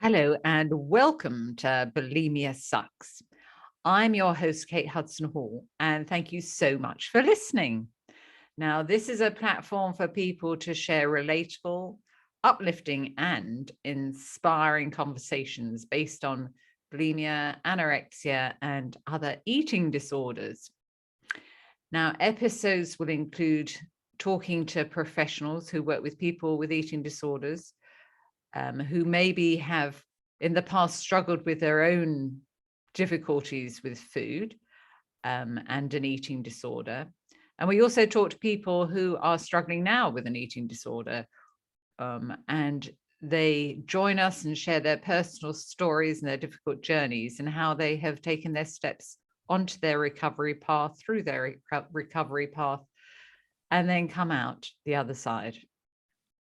Hello and welcome to Bulimia Sucks. I'm your host, Kate Hudson Hall, and thank you so much for listening. Now, this is a platform for people to share relatable, uplifting, and inspiring conversations based on bulimia, anorexia, and other eating disorders. Now, episodes will include talking to professionals who work with people with eating disorders, who maybe have in the past struggled with their own difficulties with food and an eating disorder. And we also talk to people who are struggling now with an eating disorder, and they join us and share their personal stories and their difficult journeys and how they have taken their steps onto their recovery path, through their recovery path, and then come out the other side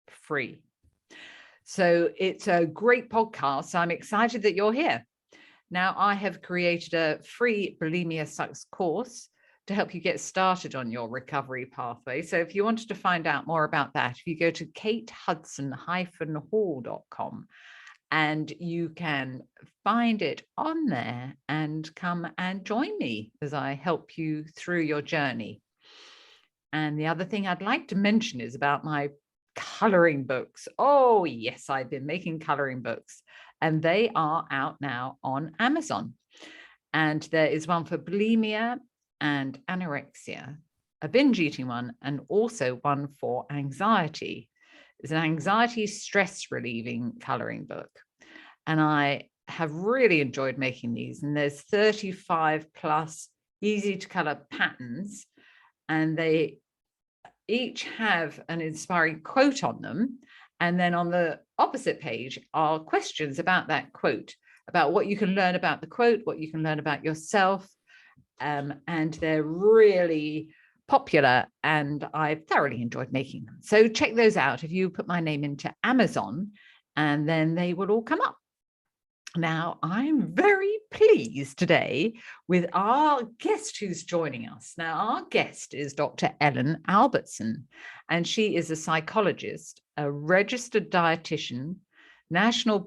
free. So it's a great podcast. I'm excited that you're here. Now, I have created a free Bulimia Sucks course to help you get started on your recovery pathway. So if you wanted to find out more about that, if you go to katehudson-hall.com, and you can find it on there and come and join me as I help you through your journey. And the other thing I'd like to mention is about my coloring books. Oh, yes, I've been making coloring books, and they are out now on Amazon. And there is one for bulimia and anorexia, a binge eating one, and also one for anxiety. It's an anxiety stress relieving coloring book. And I have really enjoyed making these. And there's 35 plus easy to color patterns, and they each have an inspiring quote on them. And then on the opposite page are questions about that quote, about what you can learn about the quote, what you can learn about yourself. And they're really popular, and I've thoroughly enjoyed making them. So check those out if you put my name into Amazon, and then they will all come up. Now, I'm very pleased today with our guest who's joining us. Now, our guest is Dr. Ellen Albertson, and she is a psychologist, a registered dietitian, national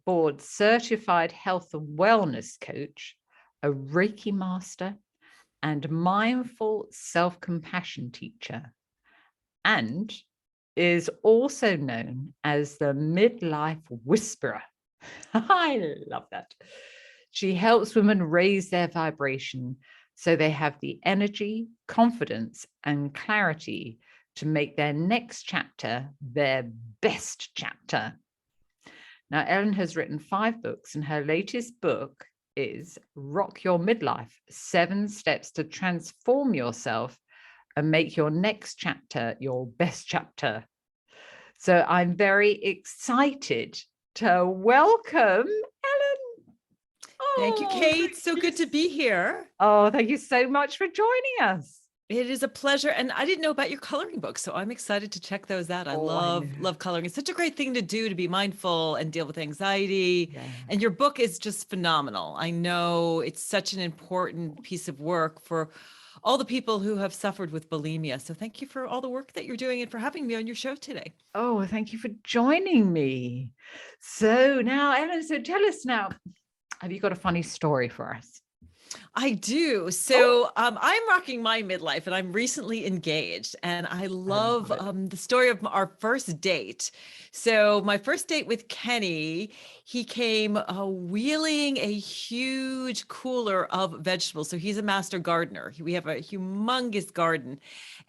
board certified health and wellness coach, a Reiki master, and mindful self-compassion teacher, and is also known as the midlife whisperer. I love that. She helps women raise their vibration so they have the energy, confidence, and clarity to make their next chapter their best chapter. Now, Ellen has written 5 books, and her latest book is Rock Your Midlife: 7 Steps to Transform Yourself and Make Your Next Chapter Your Best Chapter. So I'm very excited to welcome Ellen. Thank you, Kate. So good to be here. Oh, thank you so much for joining us. It is a pleasure. And I didn't know about your coloring books, so I'm excited to check those out. I love coloring. It's such a great thing to do, to be mindful and deal with anxiety. Yeah. And your book is just phenomenal. I know it's such an important piece of work for all the people who have suffered with bulimia. So thank you for all the work that you're doing and for having me on your show today. Oh, thank you for joining me. So now, Ellen, so tell us now, have you got a funny story for us? I do. So I'm rocking my midlife, and I'm recently engaged, and I love the story of our first date. So my first date with Kenny, he came wheeling a huge cooler of vegetables. So he's a master gardener. We have a humongous garden,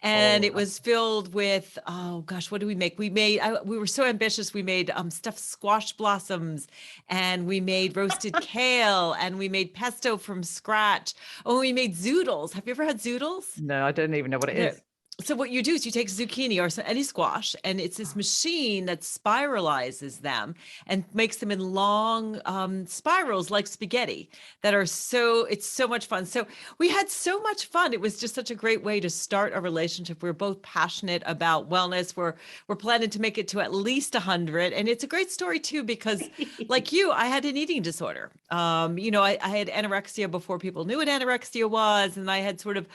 and it was filled with, oh gosh, what did we make? We were so ambitious. We made stuffed squash blossoms, and we made roasted kale, and we made pesto from scratch. Oh, we made Zoodles. Have you ever had Zoodles? No, I don't even know what it is. So what you do is you take zucchini or any squash, and it's this machine that spiralizes them and makes them in long spirals like spaghetti that are it's so much fun. So we had so much fun. It was just such a great way to start a relationship. We're both passionate about wellness. We're planning to make it to at least 100. And it's a great story too, because like you, I had an eating disorder. I had anorexia before people knew what anorexia was. And I had sort of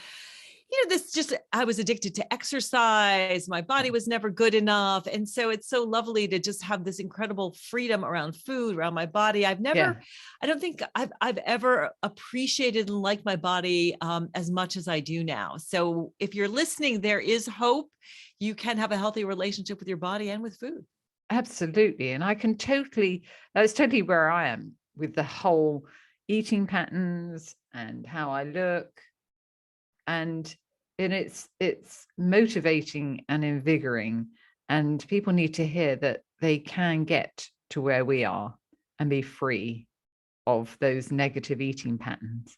I was addicted to exercise. My body was never good enough. And so it's so lovely to just have this incredible freedom around food, around my body. I don't think I've ever appreciated and liked my body as much as I do now. So if you're listening, there is hope. You can have a healthy relationship with your body and with food. Absolutely. And that's totally where I am with the whole eating patterns and how I look. And it's motivating and invigorating. And people need to hear that they can get to where we are and be free of those negative eating patterns.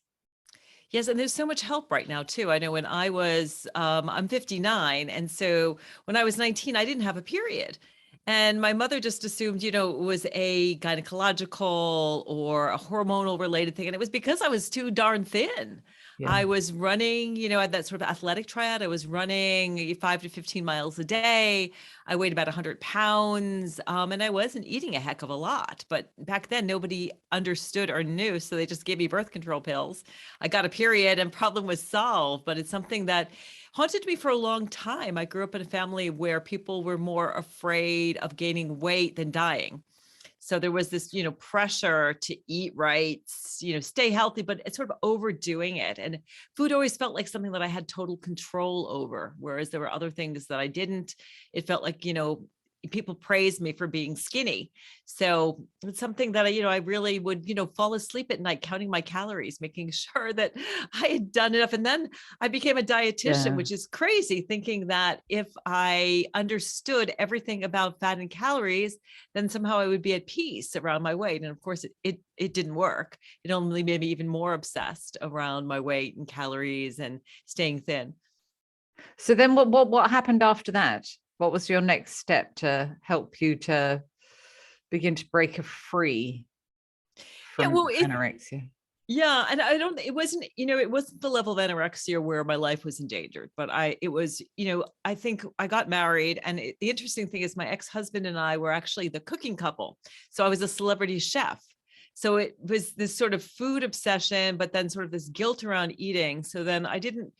Yes. And there's so much help right now too. I know when I was, I'm 59. And so when I was 19, I didn't have a period. And my mother just assumed, it was a gynecological or a hormonal related thing. And it was because I was too darn thin. Yeah. I was running, at that sort of athletic triad. I was running 5 to 15 miles a day. I weighed about 100 pounds. And I wasn't eating a heck of a lot. But back then, nobody understood or knew. So they just gave me birth control pills. I got a period and problem was solved. But it's something that haunted me for a long time. I grew up in a family where people were more afraid of gaining weight than dying. So there was this, pressure to eat right, stay healthy, but it's sort of overdoing it. And food always felt like something that I had total control over, whereas there were other things that I didn't. It felt like, people praised me for being skinny. So it's something that I really would, fall asleep at night counting my calories, making sure that I had done enough. And then I became a dietitian, which is crazy, thinking that if I understood everything about fat and calories, then somehow I would be at peace around my weight. And of course it didn't work. It only made me even more obsessed around my weight and calories and staying thin. So then what happened after that? What was your next step to help you to begin to break free from anorexia? Yeah. And it wasn't the level of anorexia where my life was endangered, but I think I got married. And the interesting thing is my ex-husband and I were actually the cooking couple. So I was a celebrity chef. So it was this sort of food obsession, but then sort of this guilt around eating. So then I didn't,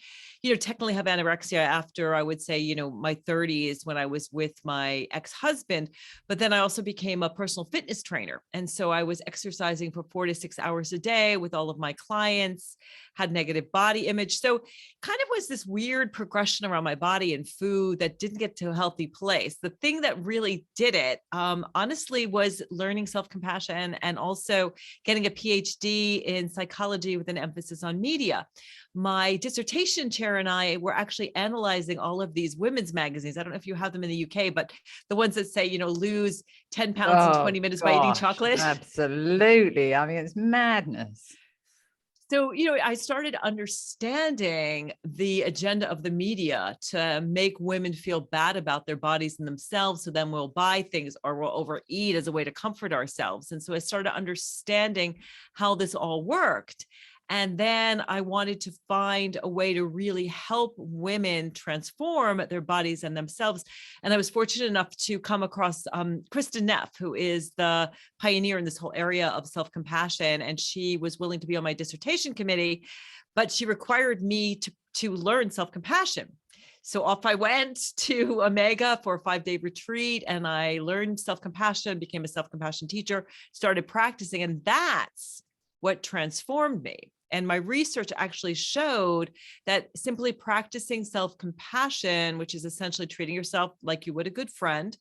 technically have anorexia after I would say, my 30s when I was with my ex-husband, but then I also became a personal fitness trainer. And so I was exercising for 4 to 6 hours a day with all of my clients, had negative body image. So kind of was this weird progression around my body and food that didn't get to a healthy place. The thing that really did it, honestly, was learning self-compassion and also getting a PhD in psychology with an emphasis on media. My dissertation chair and I were actually analyzing all of these women's magazines. I don't know if you have them in the UK, but the ones that say, lose 10 pounds in 20 minutes by eating chocolate. Absolutely. I mean, it's madness. So, I started understanding the agenda of the media to make women feel bad about their bodies and themselves. So then we'll buy things or we'll overeat as a way to comfort ourselves. And so I started understanding how this all worked. And then I wanted to find a way to really help women transform their bodies and themselves. And I was fortunate enough to come across Kristen Neff, who is the pioneer in this whole area of self-compassion. And she was willing to be on my dissertation committee, but she required me to learn self-compassion. So off I went to Omega for a 5-day retreat, and I learned self-compassion, became a self-compassion teacher, started practicing, and that's what transformed me. And my research actually showed that simply practicing self-compassion, which is essentially treating yourself like you would a good friend,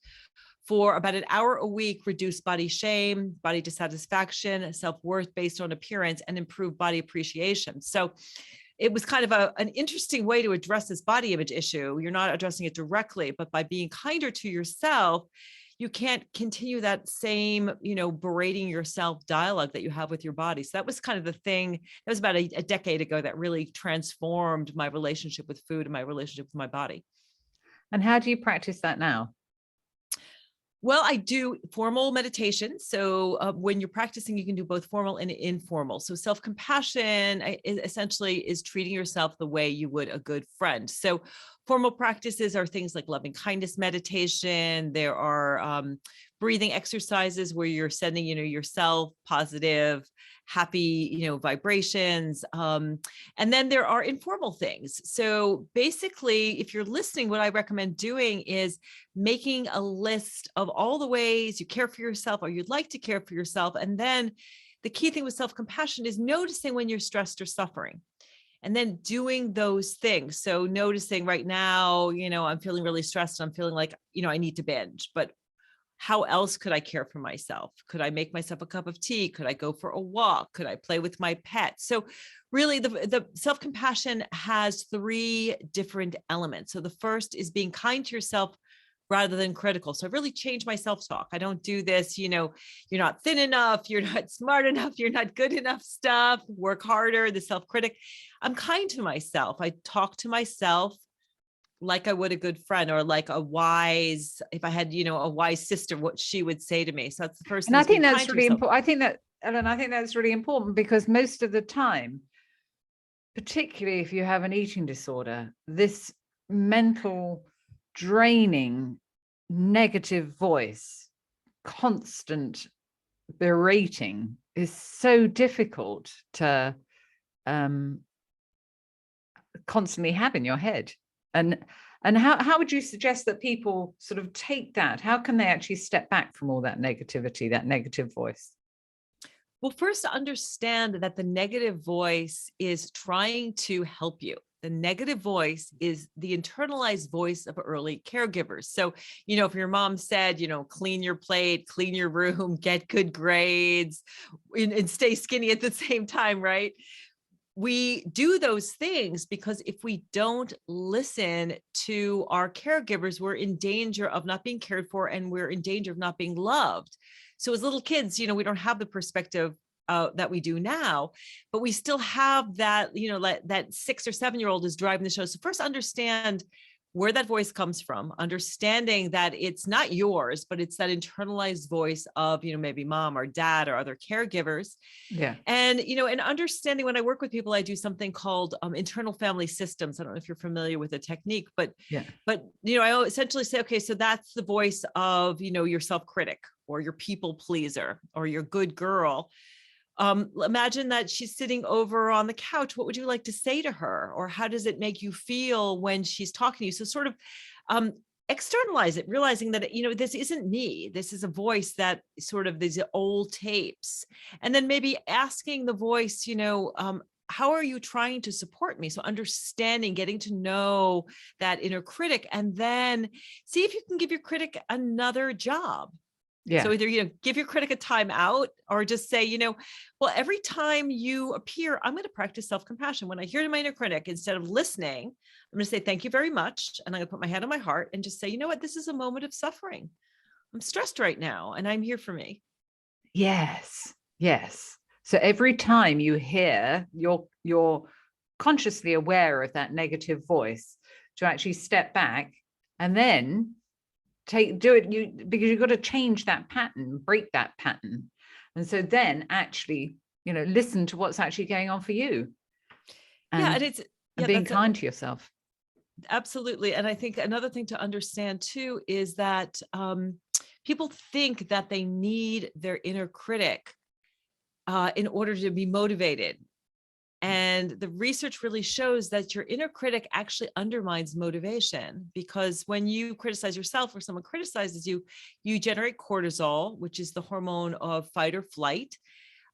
for about an hour a week, reduce body shame, body dissatisfaction, self-worth based on appearance, and improve body appreciation. So it was kind of an interesting way to address this body image issue. You're not addressing it directly, but by being kinder to yourself, you can't continue that same, berating yourself dialogue that you have with your body. So that was kind of the thing. That was about a decade ago that really transformed my relationship with food and my relationship with my body. And how do you practice that now? Well, I do formal meditation. So when you're practicing, you can do both formal and informal. So self-compassion essentially is treating yourself the way you would a good friend. So Formal practices are things like loving kindness meditation. There are breathing exercises where you're sending, yourself positive, happy, vibrations. And then there are informal things. So basically, if you're listening, what I recommend doing is making a list of all the ways you care for yourself or you'd like to care for yourself. And then the key thing with self-compassion is noticing when you're stressed or suffering. And then doing those things. So noticing right now, I'm feeling really stressed. I'm feeling like, I need to binge, but how else could I care for myself? Could I make myself a cup of tea? Could I go for a walk? Could I play with my pet? So really the self-compassion has 3 different elements. So the first is being kind to yourself rather than critical. So I really changed my self-talk. I don't do this, you're not thin enough, you're not smart enough, you're not good enough stuff, work harder, the self-critic. I'm kind to myself. I talk to myself like I would a good friend, or like if I had, a wise sister, what she would say to me. So that's the first thing. And I think that's really important. I think that, Ellen, I think that's really important because most of the time, particularly if you have an eating disorder, this mental draining negative voice, constant berating is so difficult to constantly have in your head. And how would you suggest that people sort of take that? How can they actually step back from all that negativity, that negative voice? Well, first, understand that the negative voice is trying to help you. The negative voice is the internalized voice of early caregivers. So, if your mom said, clean your plate, clean your room, get good grades, and stay skinny at the same time, right? We do those things because if we don't listen to our caregivers, we're in danger of not being cared for, and we're in danger of not being loved. So as little kids, we don't have the perspective that we do now, but we still have that, that 6 or 7-year-old is driving the show. So first, understand where that voice comes from, understanding that it's not yours, but it's that internalized voice of, maybe mom or dad or other caregivers. Yeah. And, and understanding, when I work with people, I do something called internal family systems. I don't know if you're familiar with the technique, but I essentially say, okay, so that's the voice of, your self-critic or your people pleaser or your good girl. Imagine that she's sitting over on the couch. What would you like to say to her? Or how does it make you feel when she's talking to you? So sort of externalize it, realizing that, this isn't me. This is a voice that sort of these old tapes. And then maybe asking the voice, how are you trying to support me? So understanding, getting to know that inner critic, and then see if you can give your critic another job. Yeah. So either, give your critic a time out, or just say, well, every time you appear, I'm going to practice self-compassion. When I hear my inner critic, instead of listening, I'm going to say, thank you very much. And I'm going to put my hand on my heart and just say, you know what, this is a moment of suffering. I'm stressed right now, and I'm here for me. Yes. Yes. So every time you hear, you're consciously aware of that negative voice, to actually step back and then do it, because you've got to change that pattern, break that pattern. And so then actually, listen to what's actually going on for you. And being kind to yourself. Absolutely. And I think another thing to understand too is that people think that they need their inner critic in order to be motivated. And the research really shows that your inner critic actually undermines motivation, because when you criticize yourself or someone criticizes you, you generate cortisol, which is the hormone of fight or flight.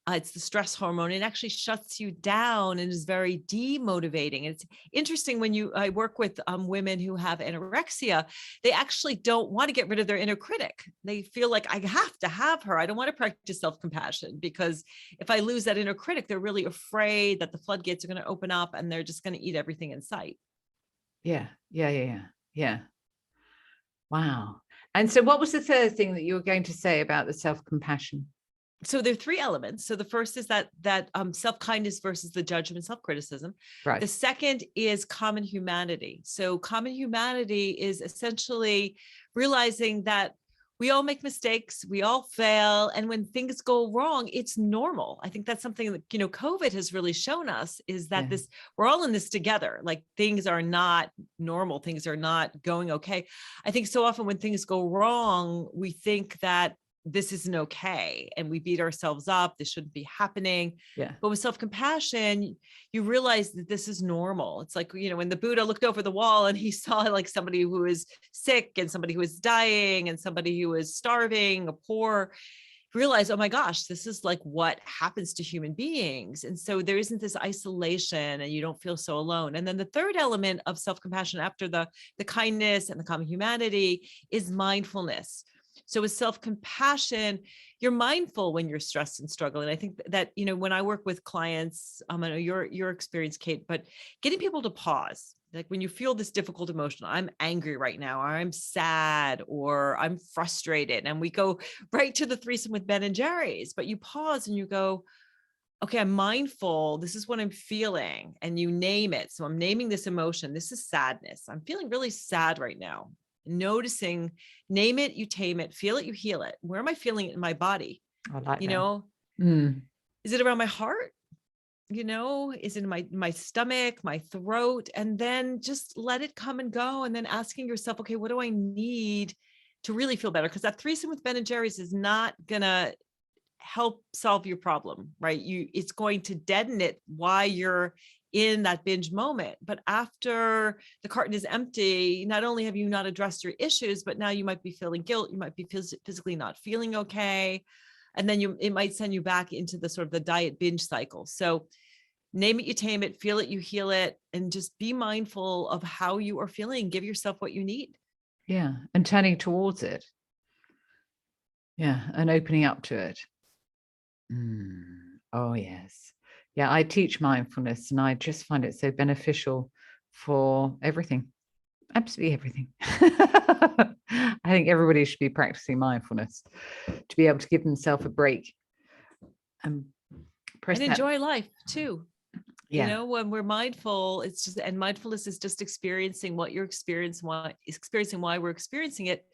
It's the stress hormone. It actually shuts you down and is very demotivating. And it's interesting when I work with women who have anorexia, they actually don't want to get rid of their inner critic. They feel like, I have to have her. I don't want to practice self-compassion, because if I lose that inner critic, they're really afraid that the floodgates are going to open up and they're just going to eat everything in sight. Yeah. Wow. And so what was the third thing that you were going to say about the self-compassion? So there are 3 elements. So the first is that self-kindness versus the judgment, self-criticism. Right. The second is common humanity. So common humanity is essentially realizing that we all make mistakes, we all fail. And when things go wrong, it's normal. I think that's something that, COVID has really shown us, is that we're all in this together. Like, things are not normal. Things are not going okay. I think so often when things go wrong, we think that this isn't okay, and we beat ourselves up. This shouldn't be happening. Yeah. But with self-compassion, you realize that this is normal. It's like, when the Buddha looked over the wall and he saw like somebody who was sick and somebody who was dying and somebody who was starving or poor, realize, oh my gosh, this is like what happens to human beings. And so there isn't this isolation, and you don't feel so alone. And then the third element of self-compassion, after the kindness and the common humanity, is mindfulness. So with self-compassion, you're mindful when you're stressed and struggling. I think that, when I work with clients, I know your experience, Kate, but getting people to pause, like when you feel this difficult emotion, I'm angry right now, or I'm sad, or I'm frustrated. And we go right to the threesome with Ben and Jerry's, but you pause and you go, okay, I'm mindful. This is what I'm feeling. And you name it. So I'm naming this emotion. This is sadness. I'm feeling really sad right now. Noticing, name it, you tame it, feel it, you heal it. Where am I feeling it in my body? I like Is it around my heart? Is it in my stomach, my throat? And then just let it come and go. And then asking yourself, okay, what do I need to really feel better? Because that threesome with Ben and Jerry's is not gonna help solve your problem, right? It's going to deaden it while you're in that binge moment. But after the carton is empty, not only have you not addressed your issues, but now you might be feeling guilt. You might be physically not feeling okay. And then it might send you back into the sort of the diet binge cycle. So name it, you tame it, feel it, you heal it, and just be mindful of how you are feeling. Give yourself what you need. Yeah. And turning towards it. Yeah. And opening up to it. Oh, yes. Yeah, I teach mindfulness, and I just find it so beneficial for everything, absolutely everything. I think everybody should be practicing mindfulness to be able to give themselves a break and enjoy life too. Yeah. When we're mindful, and mindfulness is just experiencing what you're experiencing, why we're experiencing it.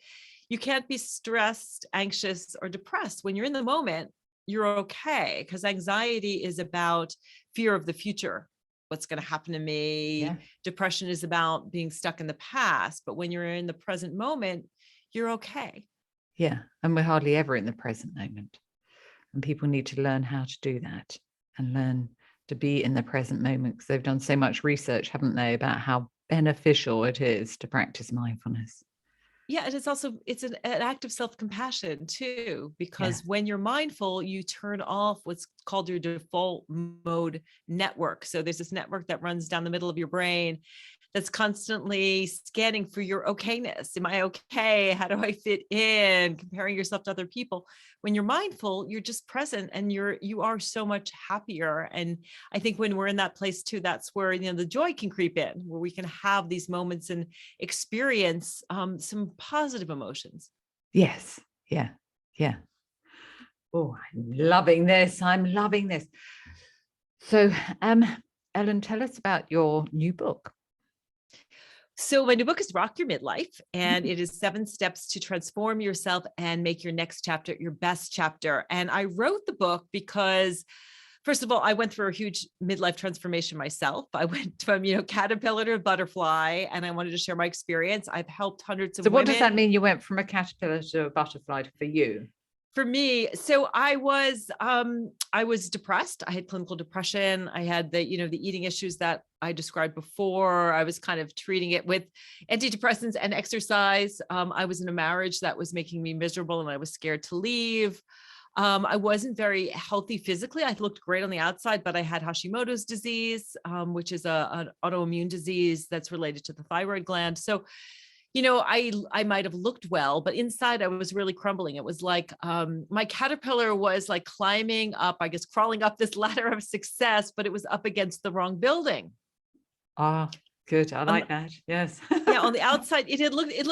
You can't be stressed, anxious, or depressed. When you're in the moment, you're okay, because anxiety is about fear of the future. What's going to happen to me? Yeah. Depression is about being stuck in the past. But when you're in the present moment, you're okay. Yeah. And we're hardly ever in the present moment. And people need to learn how to do that and learn to be in the present moment, because they've done so much research, haven't they, about how beneficial it is to practice mindfulness. Yeah. And it's an act of self-compassion too, because when you're mindful, you turn off what's called your default mode network. So there's this network that runs down the middle of your brain that's constantly scanning for your okayness. Am I okay? How do I fit in? Comparing yourself to other people. When you're mindful, you're just present, and you are so much happier. And I think when we're in that place too, that's where, the joy can creep in, where we can have these moments and experience some positive emotions. Yes. Yeah. Yeah. Oh, I'm loving this. So, Ellen, tell us about your new book. So my new book is Rock Your Midlife, and it is 7 steps to transform yourself and make your next chapter your best chapter. And I wrote the book because, first of all, I went through a huge midlife transformation myself. I went from, caterpillar to butterfly, and I wanted to share my experience. I've helped hundreds of women. So what does that mean? You went from a caterpillar to a butterfly for you? For me, so I was depressed. I had clinical depression. I had the eating issues that I described before. I was kind of treating it with antidepressants and exercise. I was in a marriage that was making me miserable, and I was scared to leave. I wasn't very healthy physically. I looked great on the outside, but I had Hashimoto's disease, which is an autoimmune disease that's related to the thyroid gland. So I might have looked well, but inside I was really crumbling. It was like my caterpillar was like climbing up, I guess, crawling up this ladder of success, but it was up against the wrong building. Ah, good. I like that. Yes. Yeah. On the outside,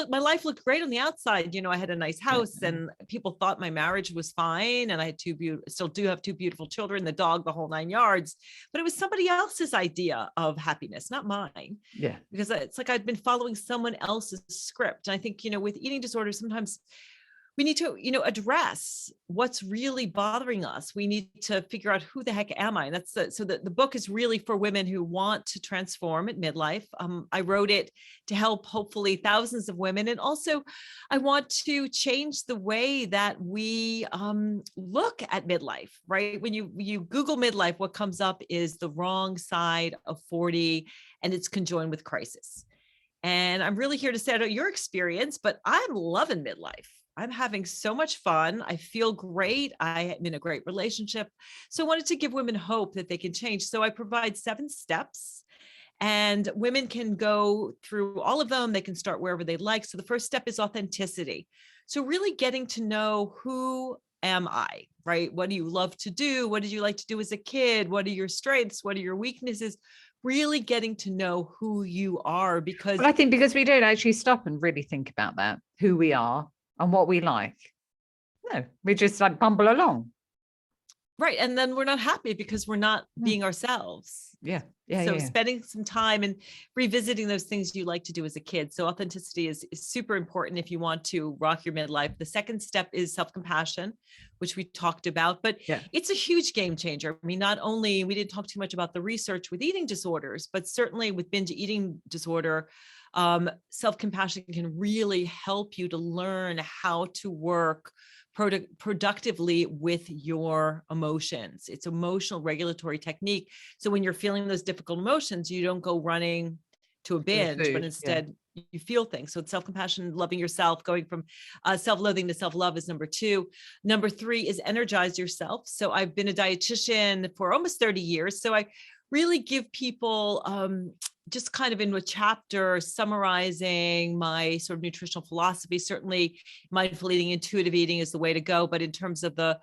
my life looked great on the outside. I had a nice house, and people thought my marriage was fine. And I had still do have 2 beautiful children, the dog, the whole 9 yards, but it was somebody else's idea of happiness, not mine. Yeah. Because it's like I'd been following someone else's script. And I think, with eating disorders, sometimes we need to, address what's really bothering us. We need to figure out who the heck am I? And so the book is really for women who want to transform at midlife. I wrote it to help hopefully thousands of women. And also I want to change the way that we look at midlife, right? When you Google midlife, what comes up is the wrong side of 40, and it's conjoined with crisis. And I'm really here to set out your experience, but I'm loving midlife. I'm having so much fun. I feel great. I'm in a great relationship. So I wanted to give women hope that they can change. So I provide 7 steps, and women can go through all of them. They can start wherever they like. So the first step is authenticity. So really getting to know, who am I, right? What do you love to do? What did you like to do as a kid? What are your strengths? What are your weaknesses? Really getting to know who you are, because I think because we don't actually stop and really think about that, who we are and what we like. No, we just like bumble along. right. And then we're not happy because we're not being ourselves. Yeah. So spending some time and revisiting those things you like to do as a kid. So authenticity is super important if you want to rock your midlife. The second step is self-compassion, which we talked about, but it's a huge game changer. I mean, not only, we didn't talk too much about the research with eating disorders, but certainly with binge eating disorder, self-compassion can really help you to learn how to work productively with your emotions. It's emotional regulatory technique. So when you're feeling those difficult emotions, you don't go running to a binge, but instead you feel things. So it's self-compassion, loving yourself, going from self-loathing to self-love is number 2. Number 3 is energize yourself. So I've been a dietitian for almost 30 years. So I really give people just kind of in a chapter summarizing my sort of nutritional philosophy. Certainly mindful eating, intuitive eating is the way to go. But in terms of the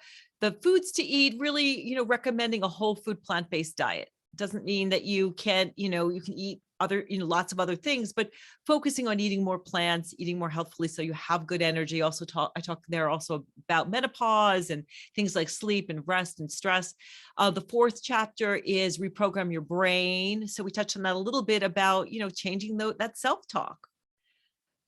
foods to eat, really, recommending a whole food plant-based diet. Doesn't mean that you can't, you can eat other, lots of other things, but focusing on eating more plants, eating more healthfully so you have good energy. Also I talk there also about menopause and things like sleep and rest and stress. The 4th chapter is reprogram your brain. So we touched on that a little bit about, changing that self-talk,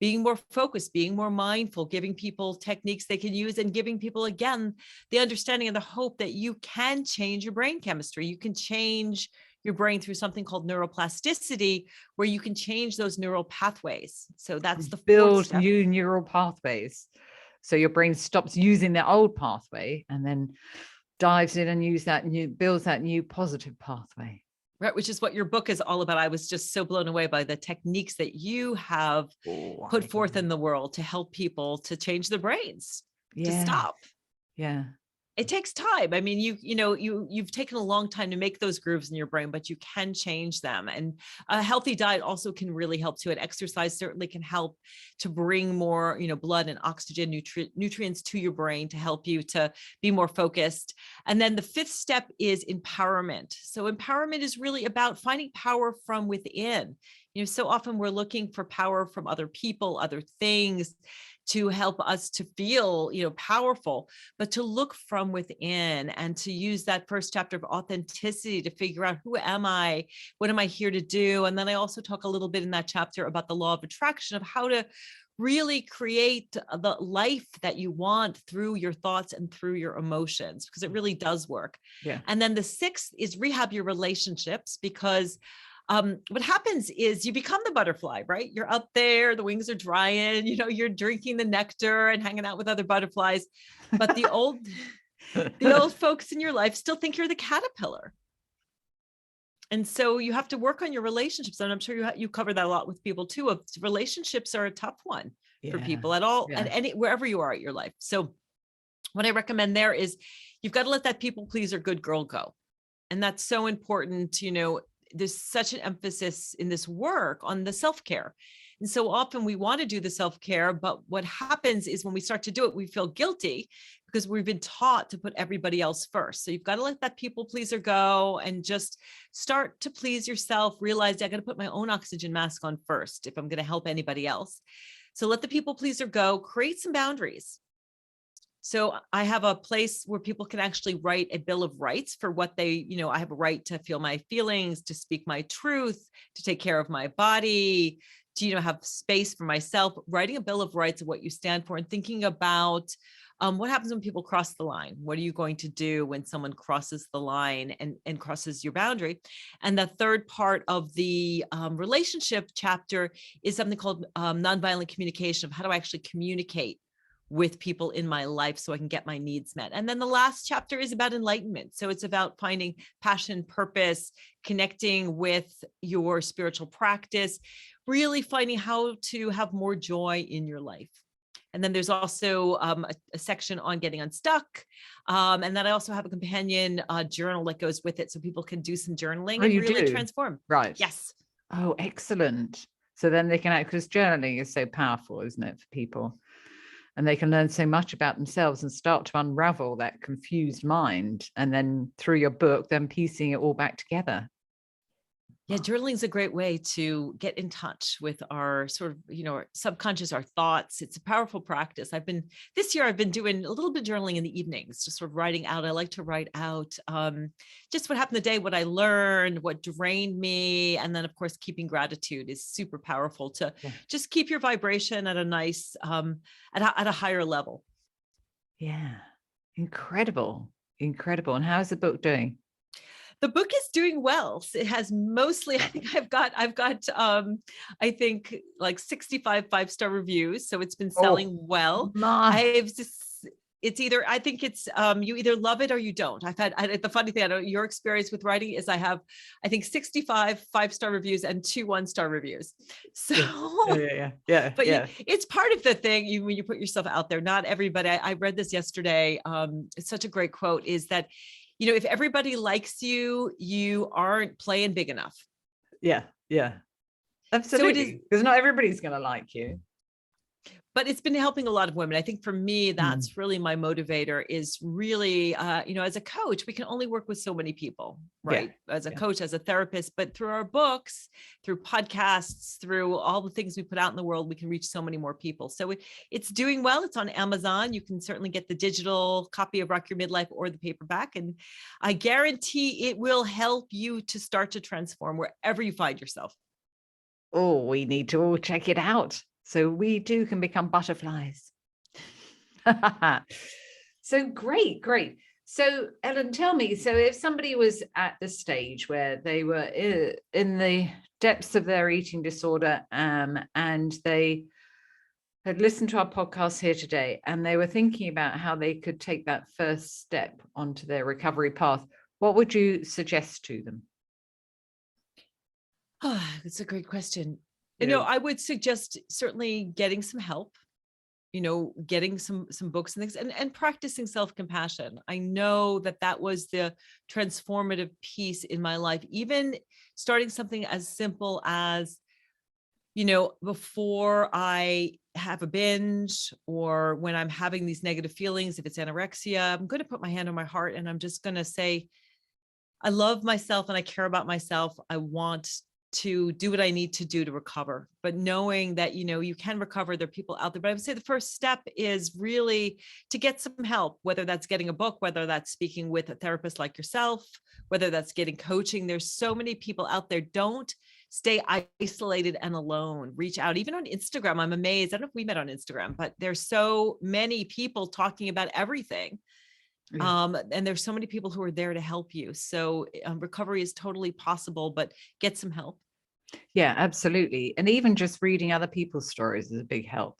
being more focused, being more mindful, giving people techniques they can use, and giving people, again, the understanding and the hope that you can change your brain chemistry. You can change your brain through something called neuroplasticity, where you can change those neural pathways. So that's the 4th build step. new neural pathways. So your brain stops using the old pathway and then dives in and builds that new positive pathway. Right, which is what your book is all about. I was just so blown away by the techniques that you have put forth in the world to help people to change their brains, to stop. Yeah. It takes time. I mean, you've taken a long time to make those grooves in your brain, but you can change them. And a healthy diet also can really help too. And exercise certainly can help to bring more, blood and oxygen, nutrients to your brain to help you to be more focused. And then the 5th step is empowerment. So empowerment is really about finding power from within. So often we're looking for power from other people, other things, to help us to feel, powerful, but to look from within and to use that first chapter of authenticity to figure out, who am I? What am I here to do? And then I also talk a little bit in that chapter about the law of attraction, of how to really create the life that you want through your thoughts and through your emotions, because it really does work. Yeah. And then the 6th is rehab your relationships, because what happens is you become the butterfly, right? You're up there, the wings are drying, you're drinking the nectar and hanging out with other butterflies, but the old folks in your life still think you're the caterpillar. And so you have to work on your relationships. And I'm sure you cover that a lot with people too. Relationships are a tough one for people at all, and wherever you are at your life. So what I recommend there is you've got to let that people pleaser good girl go. And that's so important. There's such an emphasis in this work on the self-care. And so often we want to do the self-care, but what happens is when we start to do it, we feel guilty because we've been taught to put everybody else first. So you've got to let that people pleaser go and just start to please yourself. Realize I got to put my own oxygen mask on first if I'm going to help anybody else. So let the people pleaser go, create some boundaries. So I have a place where people can actually write a bill of rights for what they, I have a right to feel my feelings, to speak my truth, to take care of my body, to, have space for myself, writing a bill of rights of what you stand for, and thinking about what happens when people cross the line. What are you going to do when someone crosses the line and crosses your boundary? And the third part of the relationship chapter is something called nonviolent communication, of how do I actually communicate with people in my life so I can get my needs met. And then the last chapter is about enlightenment. So it's about finding passion, purpose, connecting with your spiritual practice, really finding how to have more joy in your life. And then there's also a section on getting unstuck. And then I also have a companion journal that goes with it, so people can do some journaling and really transform. Right. Yes. Oh, excellent. So then they can, because journaling is so powerful, isn't it, for people? And they can learn so much about themselves and start to unravel that confused mind. And then through your book, then piecing it all back together. Yeah, journaling is a great way to get in touch with our sort of, our subconscious, our thoughts. It's a powerful practice. This year I've been doing a little bit of journaling in the evenings, just sort of writing out. I like to write out just what happened the day, what I learned, what drained me. And then of course, keeping gratitude is super powerful to just keep your vibration at a nice, at a higher level. Yeah. Incredible. Incredible. And how's the book doing? The book is doing well. It has mostly, I think I've got, I think like 65 5-star reviews. So it's been selling well. It's either, I think it's, you either love it or you don't. The funny thing, I know your experience with writing is I have, I think 65 5-star reviews and 2 1-star reviews. So, but it's part of the thing when you put yourself out there. Not everybody, I read this yesterday. It's such a great quote, is that, if everybody likes you, you aren't playing big enough. Yeah. Absolutely. Because not everybody's going to like you. But it's been helping a lot of women. I think for me, that's really my motivator, is really, as a coach, we can only work with so many people, right? As a coach, as a therapist, but through our books, through podcasts, through all the things we put out in the world, we can reach so many more people. So it's doing well. It's on Amazon. You can certainly get the digital copy of Rock Your Midlife or the paperback. And I guarantee it will help you to start to transform wherever you find yourself. Oh, we need to all check it out, so we too can become butterflies. So great. So Ellen, tell me, so if somebody was at the stage where they were in the depths of their eating disorder, and they had listened to our podcast here today, and they were thinking about how they could take that first step onto their recovery path, what would you suggest to them? Oh, that's a great question. I would suggest certainly getting some help, getting some books and things, and practicing self-compassion. I know that was the transformative piece in my life, even starting something as simple as, before I have a binge, or when I'm having these negative feelings, if it's anorexia, I'm going to put my hand on my heart and I'm just going to say, I love myself and I care about myself. I want to do what I need to do to recover, but knowing that, you can recover. There are people out there, but I would say the first step is really to get some help, whether that's getting a book, whether that's speaking with a therapist like yourself, whether that's getting coaching. There's so many people out there. Don't stay isolated and alone. Reach out. Even on Instagram, I'm amazed. I don't know if we met on Instagram, but there's so many people talking about everything. And there's so many people who are there to help you. So recovery is totally possible, but get some help. Yeah, absolutely. And even just reading other people's stories is a big help,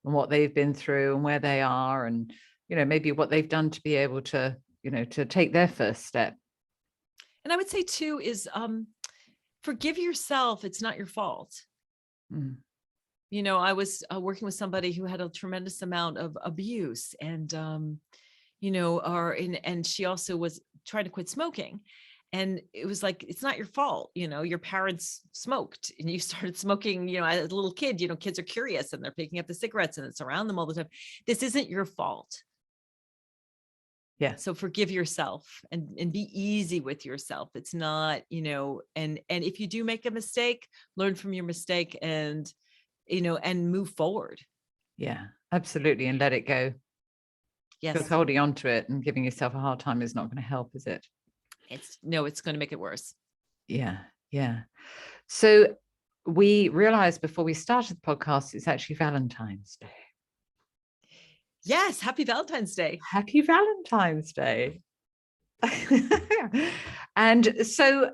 and what they've been through and where they are, and, maybe what they've done to be able to, to take their first step. And I would say too, is forgive yourself. It's not your fault. I was working with somebody who had a tremendous amount of abuse, and, and she also was trying to quit smoking. And it was like, it's not your fault. Your parents smoked and you started smoking, as a little kid. Kids are curious and they're picking up the cigarettes and it's around them all the time. This isn't your fault. Yeah. So forgive yourself and be easy with yourself. It's not, and if you do make a mistake, learn from your mistake and, and move forward. Yeah, absolutely. And let it go. Yes. Because holding on to it and giving yourself a hard time is not going to help, is it? It's going to make it worse. Yeah. So we realized before we started the podcast, it's actually Valentine's Day. Yes. Happy Valentine's Day. Happy Valentine's Day. And so,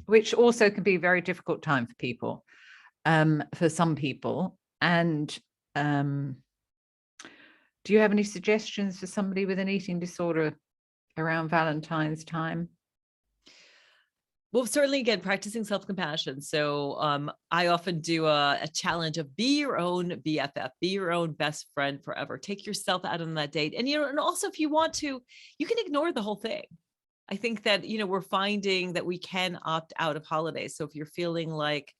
which also can be a very difficult time for people, for some people. And do you have any suggestions for somebody with an eating disorder around Valentine's time? Well, certainly, again, practicing self-compassion. So I often do a challenge of be your own BFF, be your own best friend forever. Take yourself out on that date. And, and also if you want to, you can ignore the whole thing. I think that, we're finding that we can opt out of holidays. So if you're feeling like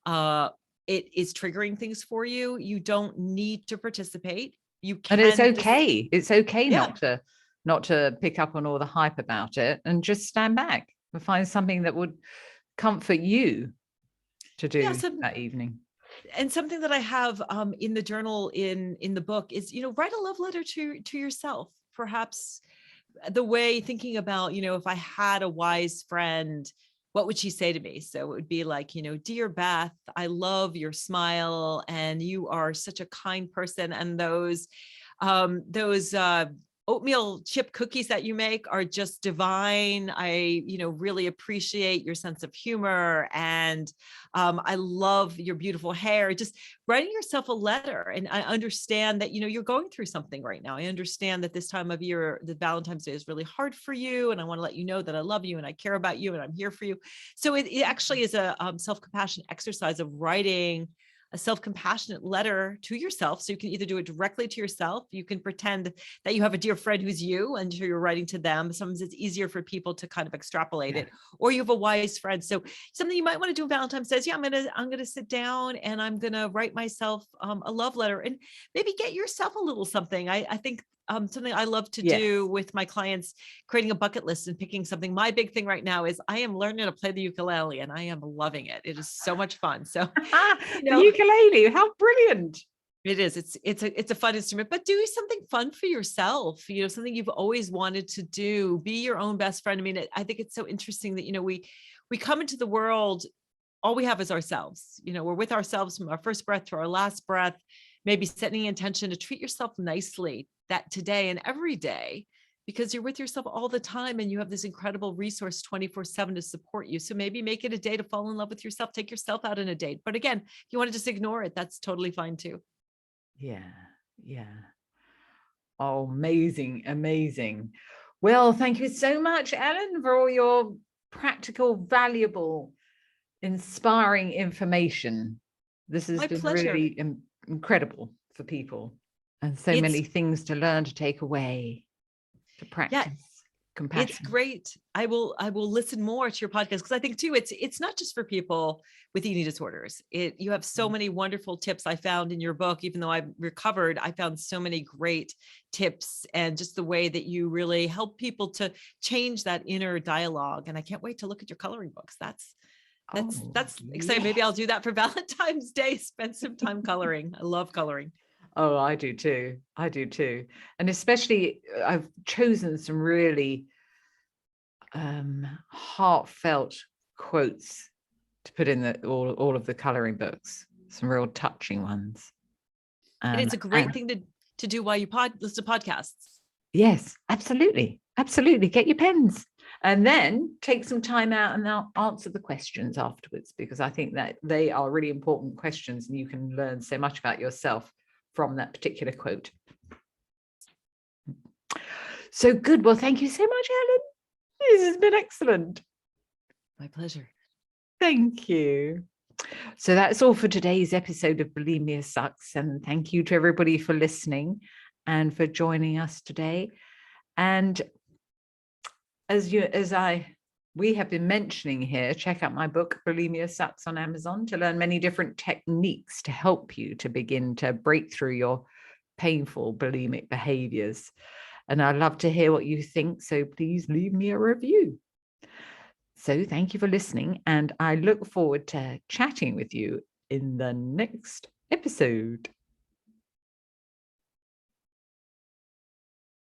it is triggering things for you, you don't need to participate. You can. And it's okay. It's okay Yeah. not to pick up on all the hype about it, and just stand back and find something that would comfort you to do that evening. And something that I have in the journal in the book is, write a love letter to yourself. Perhaps the way thinking about, if I had a wise friend, what would she say to me? So it would be like, dear Beth, I love your smile and you are such a kind person. And those oatmeal chip cookies that you make are just divine. I, really appreciate your sense of humor, and I love your beautiful hair. Just writing yourself a letter. And I understand that, you're going through something right now. I understand that this time of year, the Valentine's Day is really hard for you. And I want to let you know that I love you and I care about you and I'm here for you. So it actually is a self-compassion exercise of writing a self-compassionate letter to yourself. So you can either do it directly to yourself. You can pretend that you have a dear friend who's you and you're writing to them. Sometimes it's easier for people to kind of extrapolate it, or you have a wise friend. So something you might want to do on Valentine's says, I'm going to sit down and I'm going to write myself a love letter, and maybe get yourself a little something. I think something I love to do with my clients, creating a bucket list and picking something. My big thing right now is I am learning to play the ukulele, and I am loving it. It is so much fun. So the ukulele, how brilliant. It is. It's a fun instrument, but do something fun for yourself, something you've always wanted to do. Be your own best friend. I mean, I think it's so interesting that, we come into the world, all we have is ourselves. We're with ourselves from our first breath to our last breath, maybe setting intention to treat yourself nicely that today and every day, because you're with yourself all the time and you have this incredible resource 24/7 to support you. So maybe make it a day to fall in love with yourself, take yourself out on a date. But again, if you want to just ignore it, that's totally fine too. Yeah. Oh, amazing. Well, thank you so much, Ellen, for all your practical, valuable, inspiring information. This has been really incredible for people, and so many things to learn, to take away, to practice compassion. It's great. I will listen more to your podcast, because I think too, it's not just for people with eating disorders. You have so many wonderful tips I found in your book. Even though I've recovered, I found so many great tips, and just the way that you really help people to change that inner dialogue. And I can't wait to look at your coloring books. That's exciting. Maybe I'll do that for Valentine's Day. Spend some time coloring. I love coloring. Oh, I do too. And especially I've chosen some really heartfelt quotes to put in all of the coloring books, some real touching ones. And it's a great thing to do while you listen to podcasts. Yes, absolutely. Get your pens and then take some time out and I'll answer the questions afterwards, because I think that they are really important questions and you can learn so much about yourself from that particular quote. So good. Well, thank you so much, Ellen. This has been excellent. My pleasure. Thank you. So that's all for today's episode of Bulimia Sucks. And thank you to everybody for listening and for joining us today. And we have been mentioning here, check out my book, Bulimia Sucks, on Amazon to learn many different techniques to help you to begin to break through your painful bulimic behaviors. And I'd love to hear what you think. So please leave me a review. So thank you for listening. And I look forward to chatting with you in the next episode.